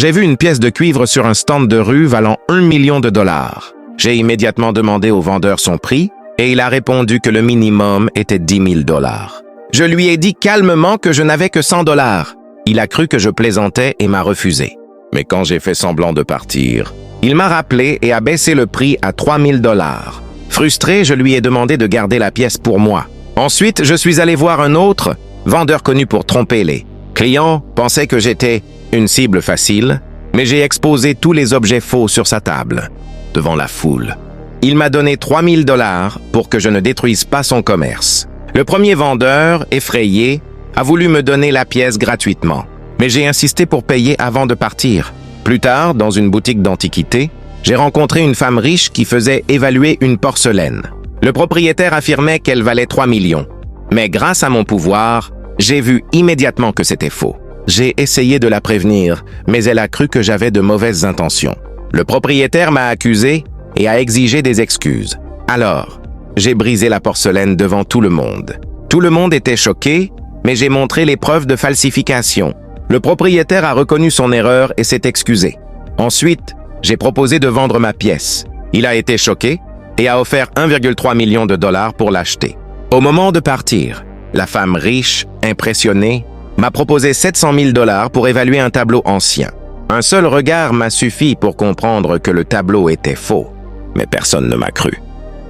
J'ai vu une pièce de cuivre sur un stand de rue valant 1 million de dollars. J'ai immédiatement demandé au vendeur son prix et il a répondu que le minimum était 10 000 dollars. Je lui ai dit calmement que je n'avais que 100 dollars. Il a cru que je plaisantais et m'a refusé. Mais quand j'ai fait semblant de partir, il m'a rappelé et a baissé le prix à 3 000 dollars. Frustré, je lui ai demandé de garder la pièce pour moi. Ensuite, je suis allé voir un autre vendeur connu pour tromper les clients, pensait que j'étais une cible facile, mais j'ai exposé tous les objets faux sur sa table, devant la foule. Il m'a donné 3 000 dollars pour que je ne détruise pas son commerce. Le premier vendeur, effrayé, a voulu me donner la pièce gratuitement, mais j'ai insisté pour payer avant de partir. Plus tard, dans une boutique d'antiquités, j'ai rencontré une femme riche qui faisait évaluer une porcelaine. Le propriétaire affirmait qu'elle valait 3 millions. Mais grâce à mon pouvoir, j'ai vu immédiatement que c'était faux. J'ai essayé de la prévenir, mais elle a cru que j'avais de mauvaises intentions. Le propriétaire m'a accusé et a exigé des excuses. Alors, j'ai brisé la porcelaine devant tout le monde. Tout le monde était choqué, mais j'ai montré les preuves de falsification. Le propriétaire a reconnu son erreur et s'est excusé. Ensuite, j'ai proposé de vendre ma pièce. Il a été choqué et a offert 1,3 million de dollars pour l'acheter. Au moment de partir, la femme riche, impressionnée, m'a proposé 700 000 dollars pour évaluer un tableau ancien. Un seul regard m'a suffi pour comprendre que le tableau était faux. Mais personne ne m'a cru.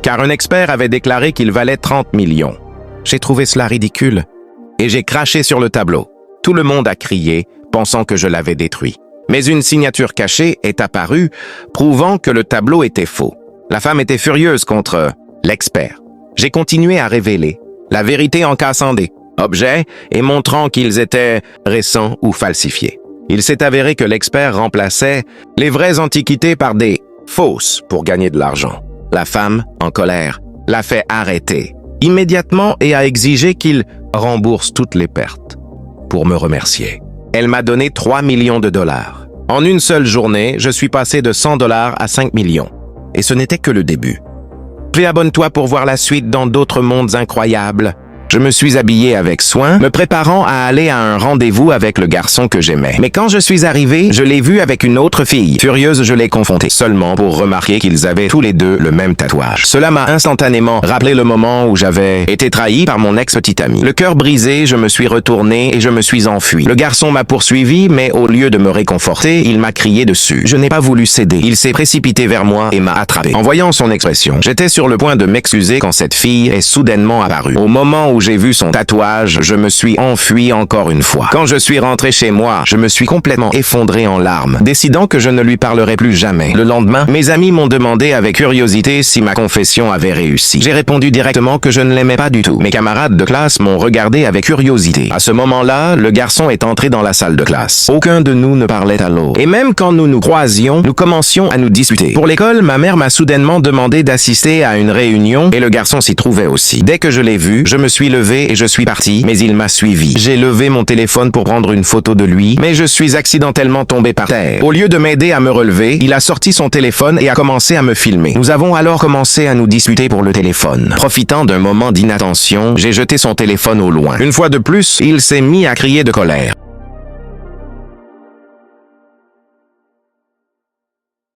Car un expert avait déclaré qu'il valait 30 millions. J'ai trouvé cela ridicule et j'ai craché sur le tableau. Tout le monde a crié, pensant que je l'avais détruit. Mais une signature cachée est apparue, prouvant que le tableau était faux. La femme était furieuse contre l'expert. J'ai continué à révéler la vérité en cassant des objets et montrant qu'ils étaient récents ou falsifiés. Il s'est avéré que l'expert remplaçait les vraies antiquités par des fausses pour gagner de l'argent. La femme, en colère, l'a fait arrêter immédiatement et a exigé qu'il rembourse toutes les pertes pour me remercier. Elle m'a donné 3 millions de dollars. En une seule journée, je suis passé de 100 dollars à 5 millions. Et ce n'était que le début. Puis abonne-toi pour voir la suite dans d'autres mondes incroyables. Je me suis habillé avec soin, me préparant à aller à un rendez-vous avec le garçon que j'aimais. Mais quand je suis arrivé, je l'ai vu avec une autre fille. Furieuse, je l'ai confrontée, seulement pour remarquer qu'ils avaient tous les deux le même tatouage. Cela m'a instantanément rappelé le moment où j'avais été trahi par mon ex-petite amie. Le cœur brisé, je me suis retourné et je me suis enfui. Le garçon m'a poursuivi, mais au lieu de me réconforter, il m'a crié dessus. Je n'ai pas voulu céder. Il s'est précipité vers moi et m'a attrapé. En voyant son expression, j'étais sur le point de m'excuser quand cette fille est soudainement apparue. Au moment où j'ai vu son tatouage, je me suis enfui encore une fois. Quand je suis rentré chez moi, je me suis complètement effondré en larmes, décidant que je ne lui parlerai plus jamais. Le lendemain, mes amis m'ont demandé avec curiosité si ma confession avait réussi. J'ai répondu directement que je ne l'aimais pas du tout. Mes camarades de classe m'ont regardé avec curiosité. À ce moment-là, le garçon est entré dans la salle de classe. Aucun de nous ne parlait à l'autre. Et même quand nous nous croisions, nous commencions à nous disputer. Pour l'école, ma mère m'a soudainement demandé d'assister à une réunion et le garçon s'y trouvait aussi. Dès que je l'ai vu, je me suis levé et je suis parti, mais il m'a suivi. J'ai levé mon téléphone pour prendre une photo de lui, mais je suis accidentellement tombé par terre. Au lieu de m'aider à me relever, il a sorti son téléphone et a commencé à me filmer. Nous avons alors commencé à nous disputer pour le téléphone. Profitant d'un moment d'inattention, j'ai jeté son téléphone au loin. Une fois de plus, il s'est mis à crier de colère.